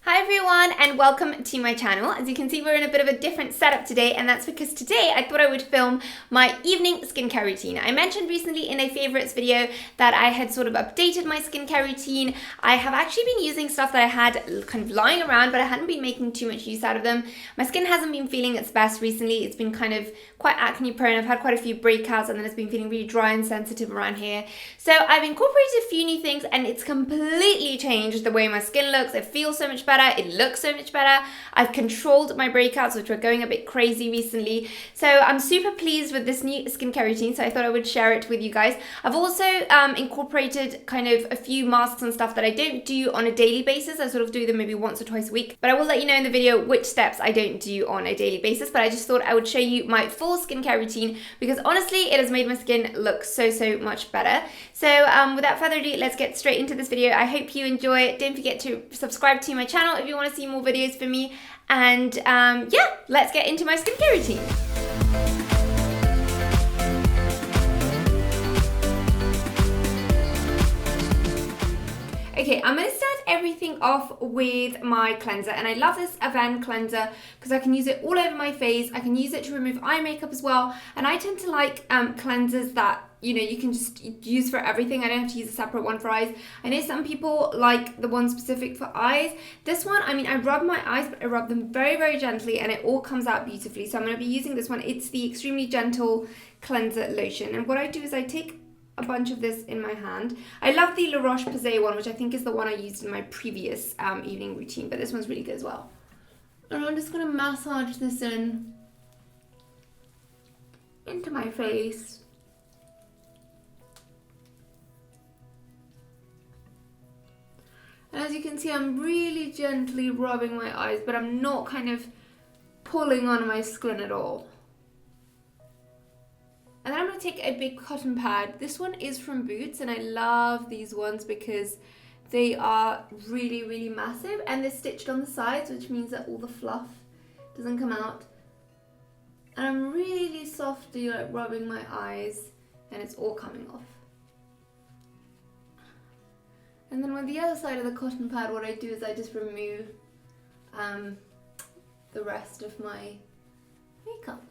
Hi everyone and welcome to my channel. As you can see, we're in a bit of a different setup today, and that's because today I thought I would film my evening skincare routine. I mentioned recently in a favorites video that I had sort of updated my skincare routine. I have actually been using stuff that I had kind of lying around, but I hadn't been making too much use out of them. My skin hasn't been feeling its best recently. It's been kind of quite acne prone. I've had quite a few breakouts, and then it's been feeling really dry and sensitive around here. So I've incorporated a few new things, and it's completely changed the way my skin looks. It feels so much better. It looks so much better. I've controlled my breakouts, which were going a bit crazy recently. So I'm super pleased with this new skincare routine, so I thought I would share it with you guys. I've also incorporated kind of a few masks and stuff that I don't do on a daily basis. I sort of do them maybe once or twice a week, but I will let you know in the video which steps I don't do on a daily basis. But I just thought I would show you my full skincare routine because honestly, it has made my skin look so much better. So without further ado, let's get straight into this video. I hope you enjoy it. Don't forget to subscribe to my channel if you want to see more videos from me. And yeah, let's get into my skincare routine. Okay, I'm going to start everything off with my cleanser, and I love this Avène cleanser because I can use it all over my face. I can use it to remove eye makeup as well, and I tend to like cleansers that you can just use for everything. I don't have to use a separate one for eyes. I know some people like the one specific for eyes. This one, I mean, I rub my eyes, but I rub them very gently, and it all comes out beautifully. So I'm going to be using this one. It's the Extremely Gentle Cleanser Lotion, and what I do is I take a bunch of this in my hand. I love the La Roche-Posay one, which I think is the one I used in my previous evening routine, but this one's really good as well. And I'm just going to massage this into my face. And as you can see, I'm really gently rubbing my eyes, but I'm not kind of pulling on my skin at all. And then I'm going to take a big cotton pad. This one is from Boots, and I love these ones because they are really massive, and they're stitched on the sides, which means that all the fluff doesn't come out. And I'm really softly rubbing my eyes, and it's all coming off. And then with the other side of the cotton pad, what I do is I just remove the rest of my makeup.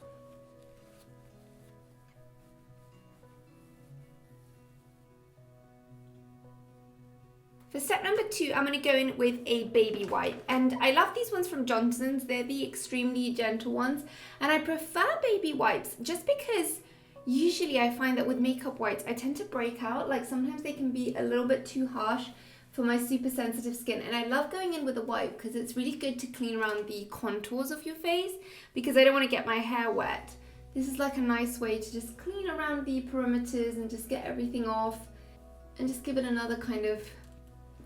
For step number 2, I'm going to go in with a baby wipe, and I love these ones from Johnson's. They're the Extremely Gentle ones, and I prefer baby wipes just because usually I find that with makeup wipes I tend to break out. Like sometimes they can be a little bit too harsh for my super sensitive skin, and I love going in with a wipe because it's really good to clean around the contours of your face because I don't want to get my hair wet. This is like a nice way to just clean around the perimeters and just get everything off and just give it another kind of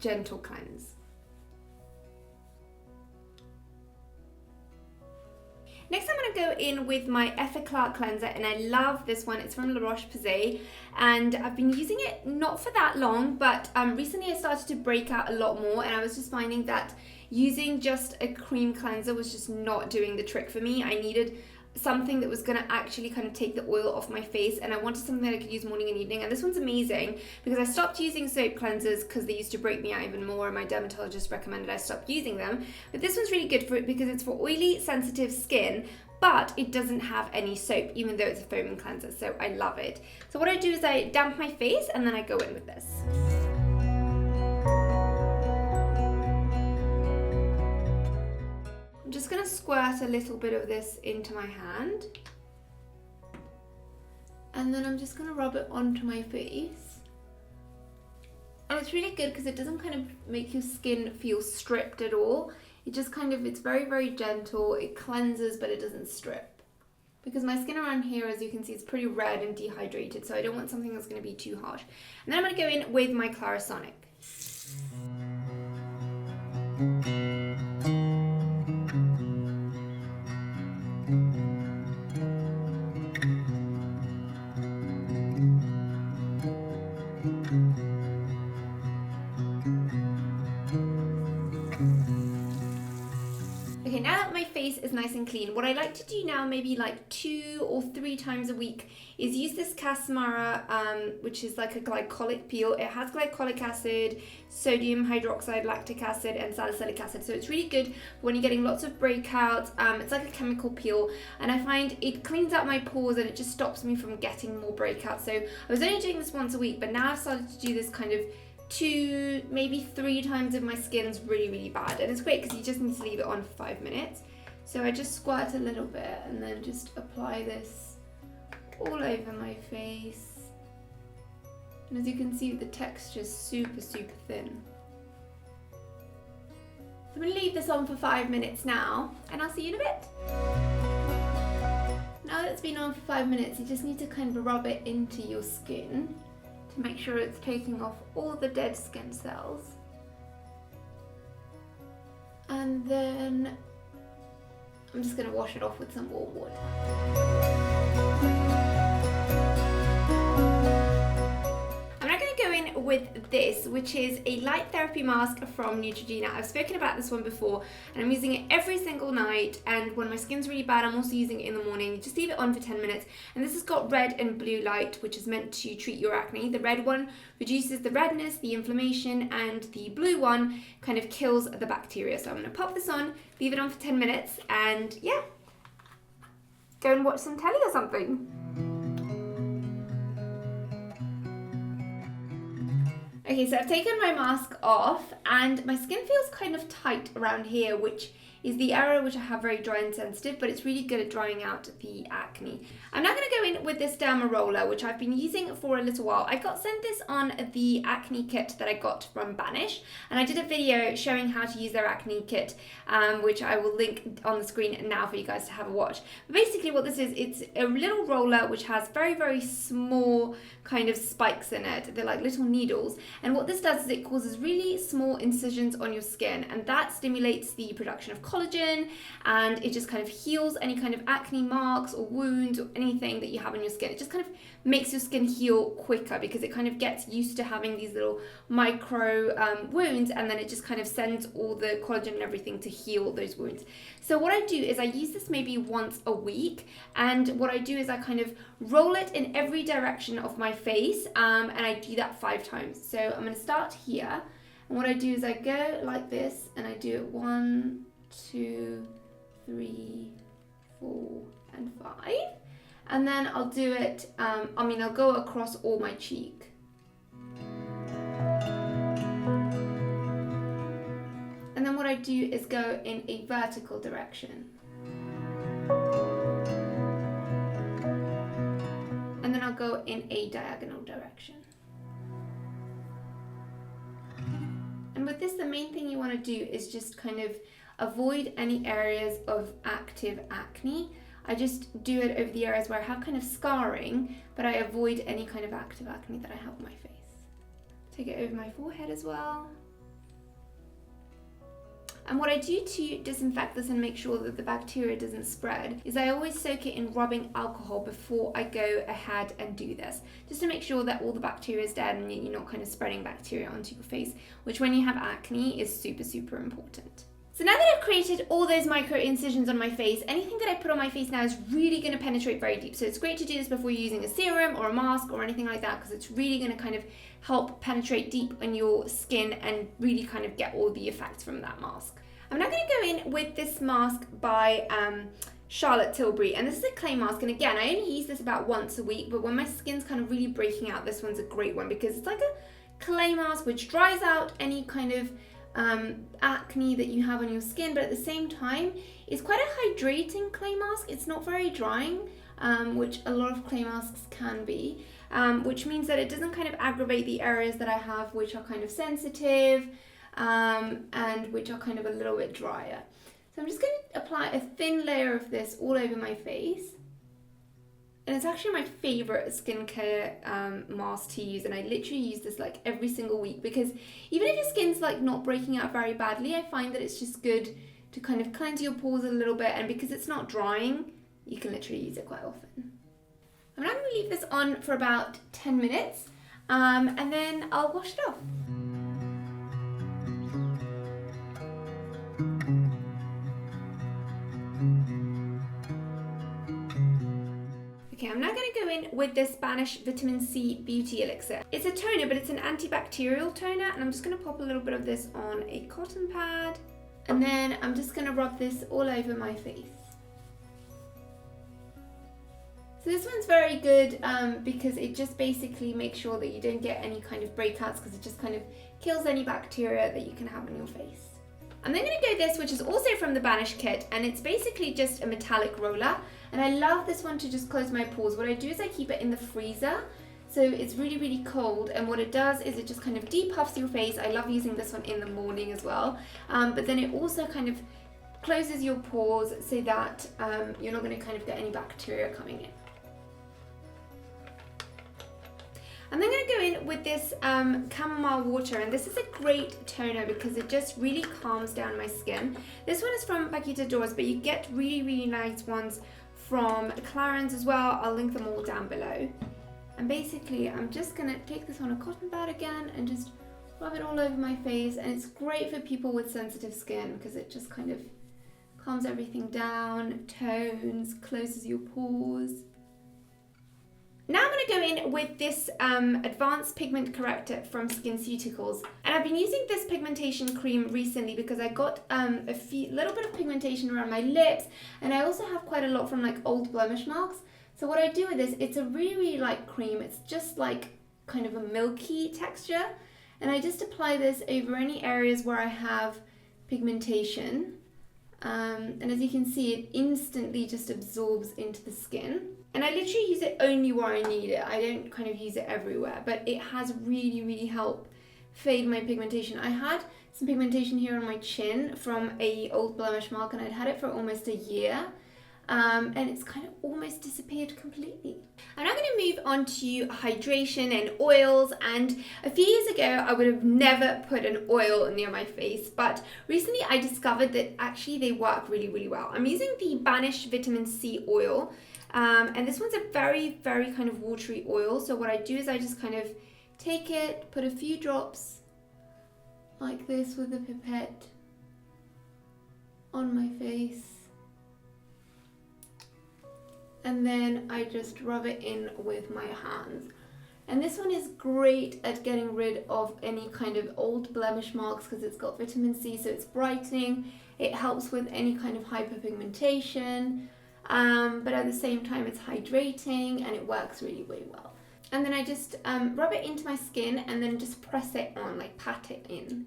gentle cleanse. Next, I'm going to go in with my Effaclar cleanser, and I love this one. It's from La Roche-Posay, and I've been using it not for that long, but recently I started to break out a lot more, and I was just finding that using just a cream cleanser was just not doing the trick for me. I needed something that was going to actually kind of take the oil off my face, and I wanted something that I could use morning and evening, and this one's amazing because I stopped using soap cleansers because they used to break me out even more, and my dermatologist recommended I stop using them. But this one's really good for it because it's for oily sensitive skin, but it doesn't have any soap even though it's a foaming cleanser, so I love it. So what I do is I damp my face and then I go in with this. I'm just going to squirt a little bit of this into my hand, and then I'm just going to rub it onto my face. And it's really good because it doesn't kind of make your skin feel stripped at all. It just kind of, it's very gentle, it cleanses, but it doesn't strip. Because my skin around here, as you can see, is pretty red and dehydrated, so I don't want something that's going to be too harsh. And then I'm going to go in with my Clarisonic. is nice and clean, what I like to do now, maybe like 2 or 3 times a week, is use this Casmara, which is like a glycolic peel. It has glycolic acid, sodium hydroxide, lactic acid, and salicylic acid. So it's really good when you're getting lots of breakouts. It's like a chemical peel, and I find it cleans out my pores and it just stops me from getting more breakouts. So I was only doing this once a week, but now I've started to do this kind of 2, maybe 3 times if my skin's really, really bad. And it's great because you just need to leave it on for 5 minutes. So I just squirt a little bit and then just apply this all over my face. And as you can see, the texture is super, super thin. So I'm going to leave this on for 5 minutes now, and I'll see you in a bit. Now that it's been on for 5 minutes, you just need to kind of rub it into your skin to make sure it's taking off all the dead skin cells. And then I'm just going to wash it off with some warm water. With this, which is a light therapy mask from Neutrogena. I've spoken about this one before, and I'm using it every single night, and when my skin's really bad, I'm also using it in the morning. You just leave it on for 10 minutes, and this has got red and blue light, which is meant to treat your acne. The red one reduces the redness, the inflammation, and the blue one kind of kills the bacteria. So I'm going to pop this on, leave it on for 10 minutes, and yeah, go and watch some telly or something. Okay, so I've taken my mask off and my skin feels kind of tight around here, which is the area which I have very dry and sensitive, but it's really good at drying out the acne. I'm now going to go in with this Derma Roller, which I've been using for a little while. I got sent this on the acne kit that I got from Banish, and I did a video showing how to use their acne kit, which I will link on the screen now for you guys to have a watch. But basically what this is, it's a little roller which has very, very small kind of spikes in it. They're like little needles, and what this does is it causes really small incisions on your skin, and that stimulates the production of collagen, and it just kind of heals any kind of acne marks or wounds or anything that you have on your skin. It just kind of makes your skin heal quicker because it kind of gets used to having these little micro wounds, and then it just kind of sends all the collagen and everything to heal those wounds. So what I do is I use this maybe once a week, and what I do is I kind of roll it in every direction of my face, and I do that 5 times. So I'm going to start here, and what I do is I go like this, and I do it 1, 2, 3, 4, and 5, and then I'll do it, I'll go across all my cheek. And then what I do is go in a vertical direction. And then I'll go in a diagonal direction. And with this, the main thing you want to do is just kind of avoid any areas of active acne. I just do it over the areas where I have kind of scarring, but I avoid any kind of active acne that I have on my face. Take it over my forehead as well. And what I do to disinfect this and make sure that the bacteria doesn't spread is I always soak it in rubbing alcohol before I go ahead and do this, just to make sure that all the bacteria is dead and you're not kind of spreading bacteria onto your face, which when you have acne is super, super important. So now that I've created all those micro incisions on my face, anything that I put on my face now is really going to penetrate very deep. So it's great to do this before you're using a serum or a mask or anything like that, because it's really going to kind of help penetrate deep on your skin and really kind of get all the effects from that mask. I'm now going to go in with this mask by Charlotte Tilbury, and this is a clay mask, and again I only use this about once a week, but when my skin's kind of really breaking out, this one's a great one because it's like a clay mask which dries out any kind of acne that you have on your skin, but at the same time it's quite a hydrating clay mask. It's not very drying, which a lot of clay masks can be, which means that it doesn't kind of aggravate the areas that I have which are kind of sensitive and which are kind of a little bit drier. So I'm just going to apply a thin layer of this all over my face. And it's actually my favorite skincare mask to use, and I literally use this like every single week because even if your skin's like not breaking out very badly, I find that it's just good to kind of cleanse your pores a little bit, and because it's not drying, you can literally use it quite often. I'm now going to leave this on for about 10 minutes, and then I'll wash it off. go in with this Spanish Vitamin C Beauty Elixir. It's a toner, but it's an antibacterial toner, and I'm just going to pop a little bit of this on a cotton pad, and then I'm just going to rub this all over my face. So this one's very good because it just basically makes sure that you don't get any kind of breakouts, because it just kind of kills any bacteria that you can have on your face. I'm then going to go this, which is also from the Banish kit, and it's basically just a metallic roller, and I love this one to just close my pores. What I do is I keep it in the freezer, so it's really, really cold, and what it does is it just kind of depuffs your face. I love using this one in the morning as well, but then it also kind of closes your pores so that you're not going to kind of get any bacteria coming in. I'm then going to go in with this chamomile water, and this is a great toner because it just really calms down my skin. This one is from Paquita D'Ors, but you get really, really nice ones from Clarins as well. I'll link them all down below. And basically, I'm just going to take this on a cotton pad again and just rub it all over my face. And it's great for people with sensitive skin because it just kind of calms everything down, tones, closes your pores. Now I'm going to go in with this Advanced Pigment Corrector from SkinCeuticals. And I've been using this pigmentation cream recently because I got a little bit of pigmentation around my lips, and I also have quite a lot from like old blemish marks. So what I do with this, it's a really, really light cream. It's just like kind of a milky texture. And I just apply this over any areas where I have pigmentation. And as you can see, it instantly just absorbs into the skin. And I literally use it only where I need it. I don't kind of use it everywhere, but it has really, really helped fade my pigmentation. I had some pigmentation here on my chin from a old blemish mark, and I'd had it for almost a year. And it's kind of almost disappeared completely. I'm now going to move on to hydration and oils, and a few years ago I would have never put an oil near my face, but recently I discovered that actually they work really, really well. I'm using the Banish Vitamin C oil, and this one's a very, very kind of watery oil. So what I do is I just kind of take it, put a few drops like this with a pipette on my face, and then I just rub it in with my hands. And this one is great at getting rid of any kind of old blemish marks because it's got vitamin C, so it's brightening. It helps with any kind of hyperpigmentation, but at the same time it's hydrating, and it works really, really well. And then I just rub it into my skin and then just press it on, like pat it in.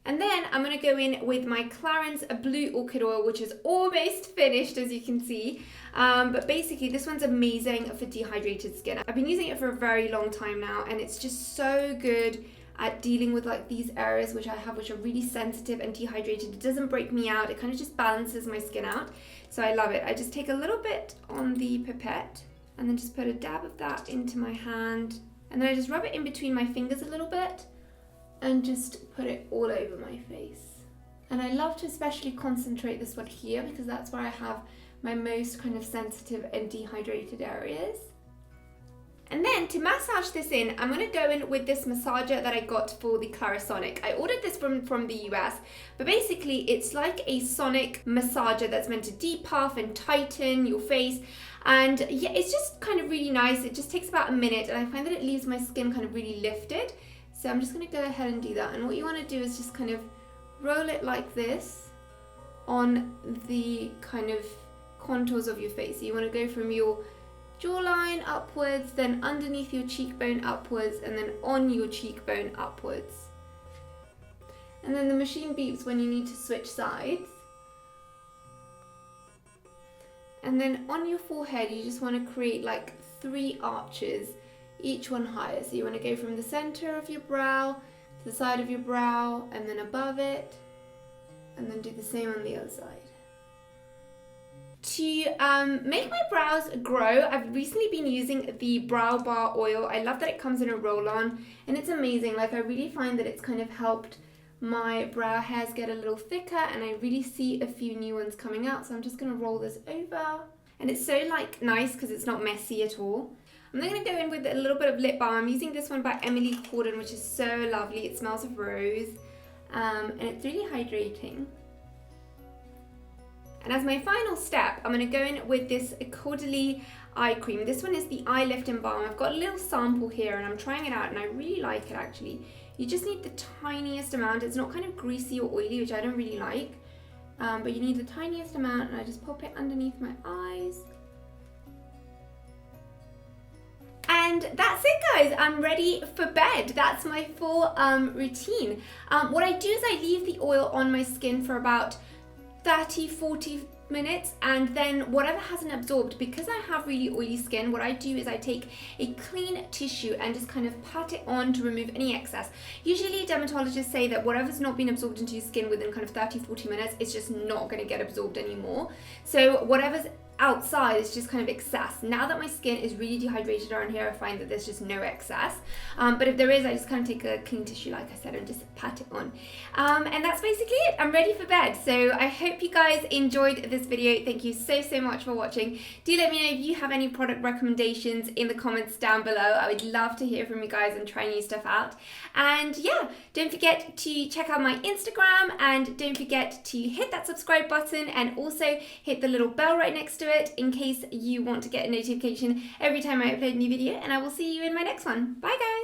And then I'm going to go in with my Clarins Blue Orchid Oil, which is almost finished, as you can see. But basically, this one's amazing for dehydrated skin. I've been using it for a very long time now, and it's just so good at dealing with like these areas which I have, which are really sensitive and dehydrated. It doesn't break me out. It kind of just balances my skin out. So I love it. I just take a little bit on the pipette and then just put a dab of that into my hand. And then I just rub it in between my fingers a little bit and just put it all over my face. And I love to especially concentrate this one here because that's where I have my most kind of sensitive and dehydrated areas. And then to massage this in, I'm going to go in with this massager that I got for the Clarisonic. I ordered this from the US, but basically it's like a sonic massager that's meant to depuff and tighten your face. And yeah, it's just kind of really nice. It just takes about a minute, and I find that it leaves my skin kind of really lifted. So I'm just going to go ahead and do that. And what you want to do is just kind of roll it like this on the kind of contours of your face. So you want to go from your jawline upwards, then underneath your cheekbone upwards, and then on your cheekbone upwards. And then the machine beeps when you need to switch sides. And then on your forehead, you just want to create like 3 arches, each one higher. So you want to go from the center of your brow to the side of your brow, and then above it, and then do the same on the other side. To make my brows grow, I've recently been using the Brow Bar oil. I love that it comes in a roll-on, and it's amazing. Like, I really find that it's kind of helped my brow hairs get a little thicker, and I really see a few new ones coming out. So I'm just going to roll this over, and it's so like nice because it's not messy at all. I'm then going to go in with a little bit of lip balm. I'm using this one by Emily Corden, which is so lovely. It smells of rose, and it's really hydrating. And as my final step, I'm going to go in with this Caudalie eye cream. This one is the Eye Lifting Balm. I've got a little sample here and I'm trying it out and I really like it actually. You just need the tiniest amount. It's not kind of greasy or oily, which I don't really like. But you need the tiniest amount, and I just pop it underneath my eyes. And that's it, guys. I'm ready for bed. That's my full routine. What I do is I leave the oil on my skin for about 30-40 minutes, and then whatever hasn't absorbed, because I have really oily skin, what I do is I take a clean tissue and just kind of pat it on to remove any excess. Usually dermatologists say that whatever's not been absorbed into your skin within kind of 30-40 minutes, it's just not going to get absorbed anymore. So whatever's outside is just kind of excess. Now that my skin is really dehydrated around here, I find that there's just no excess. But if there is, I just kind of take a clean tissue, like I said, and just pat it on. And that's basically it. I'm ready for bed. So I hope you guys enjoyed this video. Thank you so much for watching. Do let me know if you have any product recommendations in the comments down below. I would love to hear from you guys and try new stuff out. And yeah, don't forget to check out my Instagram, and don't forget to hit that subscribe button and also hit the little bell right next to it in case you want to get a notification every time I upload a new video. And I will see you in my next one. Bye guys.